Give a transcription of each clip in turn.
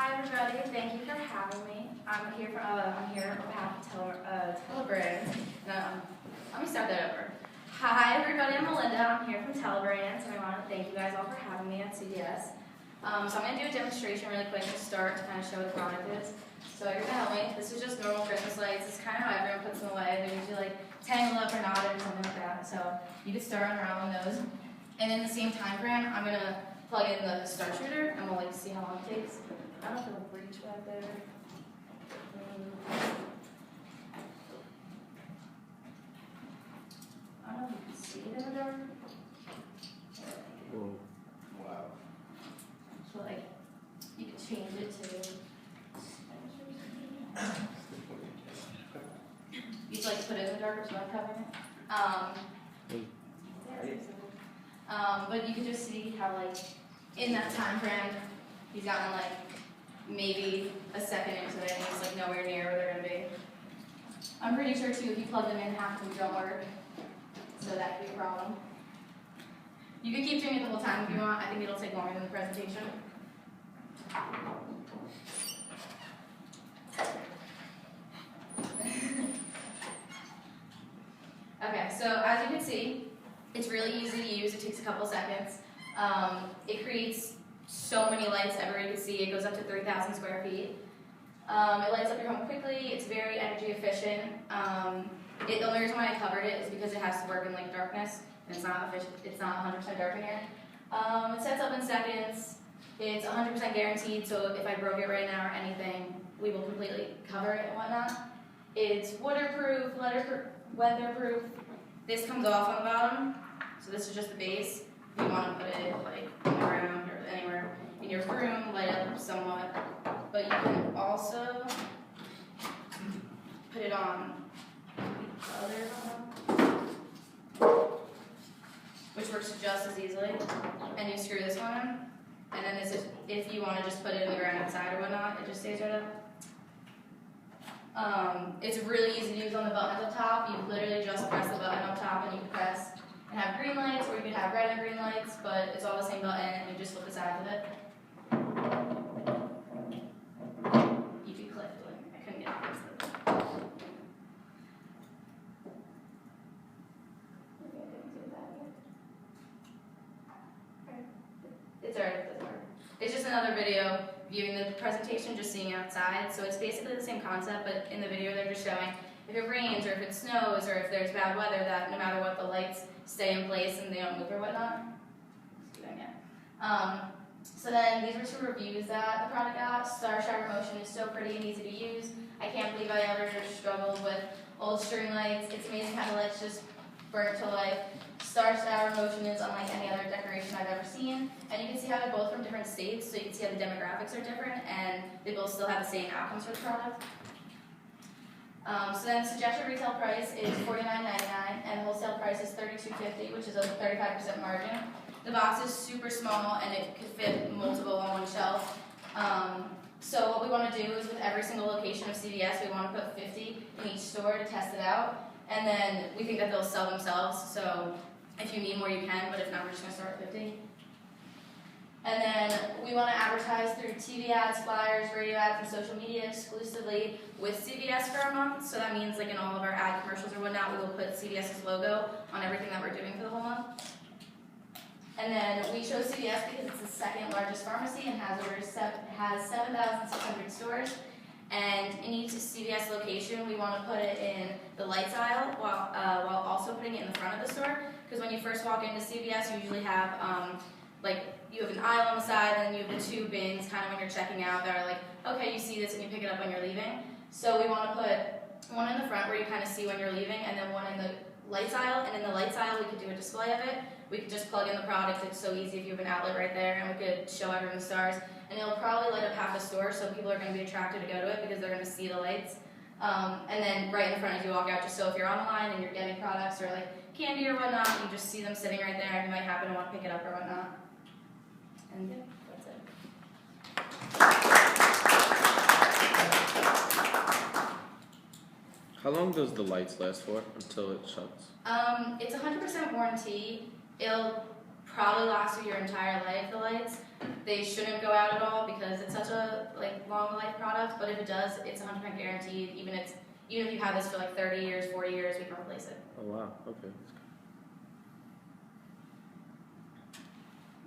Hi everybody, thank you for having me. I'm here on behalf of Telebrands. Let me start that over. Hi everybody, I'm Melinda. I'm here from Telebrands, and I want to thank you guys all for having me at CVS. So I'm going to do a demonstration really quick to start to kind of show what the product is. So you're going to help me. This is just normal Christmas lights. It's kind of how everyone puts them away. They're usually like tangled up or knotted or something like that. So you can start unraveling those. And in the same time frame, I'm going to plug in the star shooter, and we'll see how long it takes. I don't know if it'll reach back there. I don't know if you can see it in the dark. Whoa. Wow. So you can change it to. You just put it in the dark, so I'm covering it. But you can just see how in that time frame, he's gotten maybe a second into it, and he's nowhere near where they're gonna be. I'm pretty sure too, if you plug them in, half of them don't work, so that could be a problem. You can keep doing it the whole time if you want. I think it'll take longer than the presentation. Okay, so as you can see, it's really easy to use. It takes a couple seconds. It creates so many lights everywhere you can see. It goes up to 3,000 square feet. It lights up your home quickly. It's very energy efficient. The only reason why I covered it is because it has to work in darkness, and it's not 100% dark in here. It sets up in seconds. It's 100% guaranteed, so if I broke it right now or anything, we will completely cover it and whatnot. It's waterproof, weatherproof. This comes off on the bottom, so this is just the base. If you want to put it on the ground or anywhere in your room, light up somewhat. But you can also put it on the other bottom, which works just as easily. And you screw this one in, and then this is if you want to just put it in the ground outside or whatnot, it just stays right up. It's really easy to use on the buttons up top. You literally just press the button up top and you can press and have green lights, or you could have red and green lights, but it's all the same button and you just flip the sides of it. You can click, I couldn't get it fixed. It's alright, it doesn't work. It's just another video viewing the presentation, just seeing outside. So it's basically the same concept, but in the video they're just showing if it rains or if it snows or if there's bad weather, that no matter what, the lights stay in place and they don't move or whatnot. So then these were two reviews that the product got. Star Shower Motion is so pretty and easy to use. I can't believe I ever struggled with old string lights. It's amazing how the lights just burn to life. Star Shower Motion is unlike any other decoration I've ever seen. And you can see how they're both from different states, so you can see how the demographics are different, and they both still have the same outcomes for the product. So then the suggested retail price is $49.99, and the wholesale price is $32.50, which is a 35% margin. The box is super small, and it could fit multiple on one shelf. So what we want to do is with every single location of CVS, we want to put 50 in each store to test it out. And then we think that they'll sell themselves, so if you need more you can, but if not, we're just going to start at 50. And then we want to advertise through TV ads, flyers, radio ads, and social media exclusively with CVS for a month. So that means in all of our ad commercials or whatnot, we will put CVS's logo on everything that we're doing for the whole month. And then we chose CVS because it's the second largest pharmacy and has 7,600 stores. And in each CVS location, we want to put it in the lights aisle while also putting it in the front of the store. Because when you first walk into CVS, you usually have you have an aisle on the side, and then you have the two bins kind of when you're checking out that are okay, you see this and you pick it up when you're leaving. So we want to put one in the front where you kind of see when you're leaving, and then one in the lights aisle. And in the lights aisle, we could do a display of it. We could just plug in the product. It's so easy if you have an outlet right there, and we could show everyone the stars. And it'll probably light up half the store, so people are going to be attracted to go to it because they're going to see the lights. And then right in front as you walk out, just so if you're on the line and you're getting products or candy or whatnot, you just see them sitting right there, and you might happen to want to pick it up or whatnot. And yeah, that's it. How long does the lights last for until it shuts? It's 100% warranty. It'll probably last you your entire life, the lights. They shouldn't go out at all because it's such a but if it does, it's 100% guaranteed. Even if you have this for like 30 years, 40 years, we can replace it. Oh wow. Okay.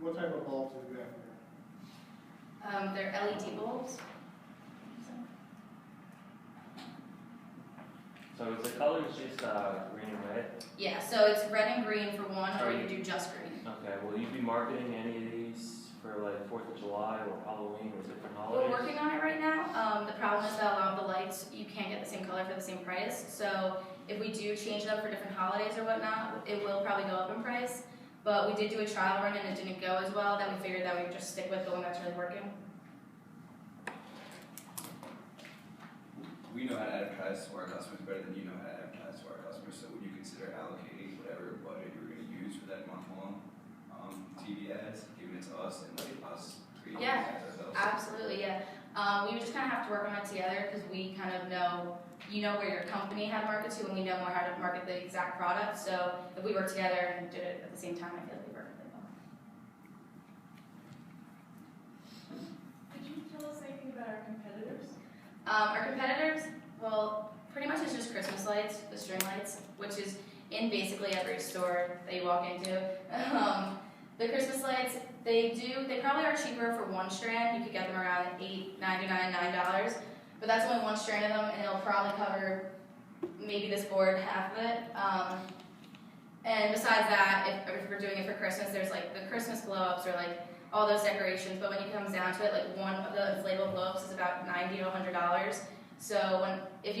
What type of bulbs do you have here? They're LED bulbs. So is the colors just green and red? Yeah, so it's red and green for one, or you can do just green. Okay, will you be marketing any of these for like 4th of July or Halloween or different holidays? We're working on it right now. The problem is that a lot of the lights, you can't get the same color for the same price. So if we do change it up for different holidays or whatnot, it will probably go up in price. But we did do a trial run and it didn't go as well, that we figured that we would just stick with the one that's really working. We know how to advertise to our customers better than you know how to advertise to our customers, so would you consider allocating whatever budget you were gonna use for that month-long, TV ads, giving it to us and letting us create Yeah. ads ourselves? Absolutely, yeah. We would just kind of have to work on it together because we kind of know, you know where your company had market to, and we know more how to market the exact product. So if we work together and did it at the same time, I feel like we work really well. Could you tell us anything about our competitors? Our competitors, well, pretty much it's just Christmas lights, the string lights, which is in basically every store that you walk into. The Christmas lights, they probably are cheaper for one strand. You could get them around $8.99, $9, but that's only one strand of them, and it'll probably cover maybe this board, half of it. And besides that, if we're doing it for Christmas, there's like the Christmas glow-ups or like all those decorations, but when it comes down to it, like one of the inflatable glow-ups is about $90 to $100. So if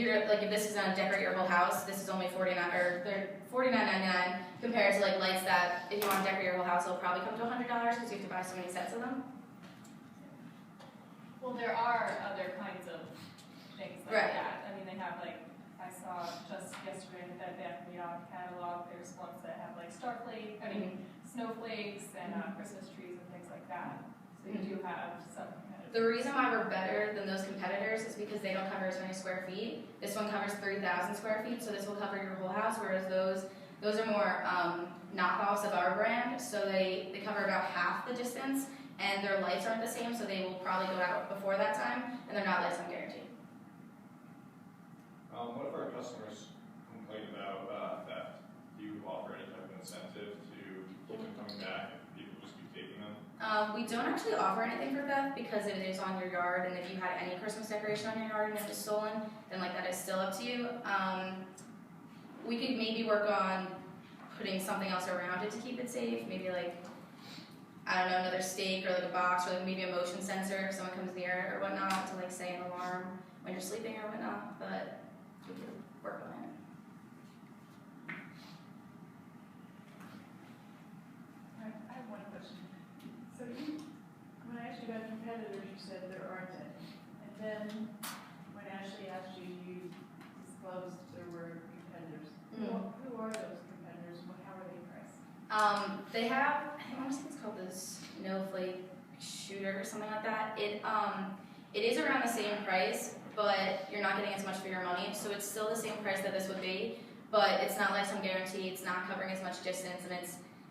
this is gonna decorate your whole house, this is only $49.99 compared to like lights that if you want to decorate your whole house, it'll probably come to $100 because you have to buy so many sets of them. Well, there are other kinds of things like Right. that. I mean, they have like, I saw just yesterday in the Bed Bath & Beyond catalog, there's ones that have like snowflakes and Christmas trees and things like that. So you do have some competitors. The reason why we're better than those competitors is because they don't cover as many square feet. This one covers 3,000 square feet, so this will cover your whole house, whereas those are more knockoffs of our brand, so they cover about half the distance, and their lights aren't the same, so they will probably go out before that time, and they're not lifetime guaranteed. What if our customers complain about theft? Do you offer any type of incentive to keep them coming back if people just keep taking them? We don't actually offer anything for theft because it is on your yard, and if you had any Christmas decoration on your yard and it was stolen, then like that is still up to you. We could maybe work on putting something else around it to keep it safe, maybe like, I don't know, another stake or like a box or like maybe a motion sensor if someone comes near it or whatnot to like say an alarm when you're sleeping or whatnot, but we could work on it. I have one question. So when I asked you about competitors, you said there aren't any. And then when Ashley asked you, you disclosed there were competitors. Who are those competitors? How are they priced? They have, I want to say it's called the Snowflake Shooter or something like that. It is around the same price, but you're not getting as much for your money. So it's still the same price that this would be, but it's not lifetime guarantee. It's not covering as much distance, and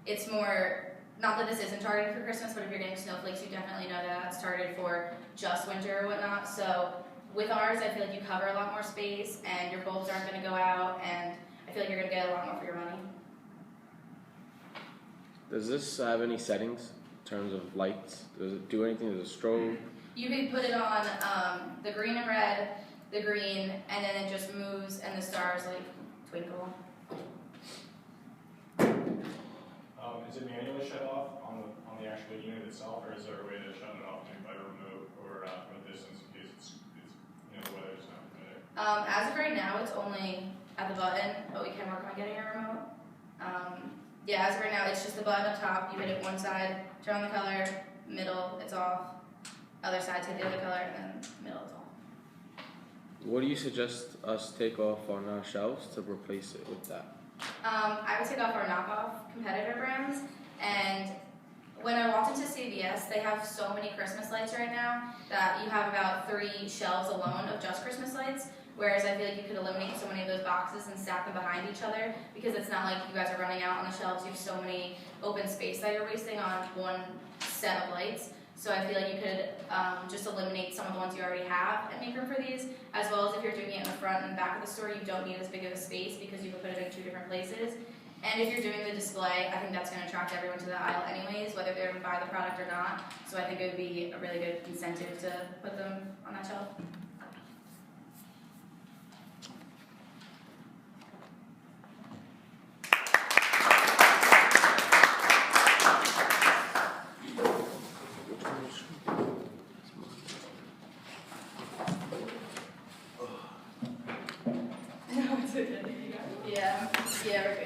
it's more. Not that this isn't targeted for Christmas, but if you're getting snowflakes, you definitely know that it's targeted for just winter or whatnot. So with ours, I feel like you cover a lot more space, and your bulbs aren't going to go out, and I feel like you're going to get a lot more for your money. Does this have any settings in terms of lights? Does it do anything? Does it strobe? You could put it on the green and red, the green, and then it just moves, and the stars like twinkle. Is it manually shut off on the actual unit itself, or is there a way to shut it off maybe by remote or from a distance in case it's the weather's not permitting? As of right now, it's only at the button, but we can work on getting a remote. Yeah, as of right now, it's just the button up top. You hit it one side, turn on the color, middle, it's off. Other side, hit the other color, and then middle, it's off. What do you suggest us take off on our shelves to replace it with that? I would take off our knockoff competitor brands, and when I walked into CVS, they have so many Christmas lights right now that you have about 3 shelves alone of just Christmas lights, whereas I feel like you could eliminate so many of those boxes and stack them behind each other, because it's not like you guys are running out on the shelves. You have so many open space that you're wasting on one set of lights. So I feel like you could just eliminate some of the ones you already have and make room for these, as well as if you're doing it in the front and back of the store, you don't need as big of a space because you can put it in 2 different places. And if you're doing the display, I think that's going to attract everyone to the aisle anyways, whether they're going to buy the product or not. So I think it would be a really good incentive to put them on that shelf. No, it's okay. Yeah, we're good.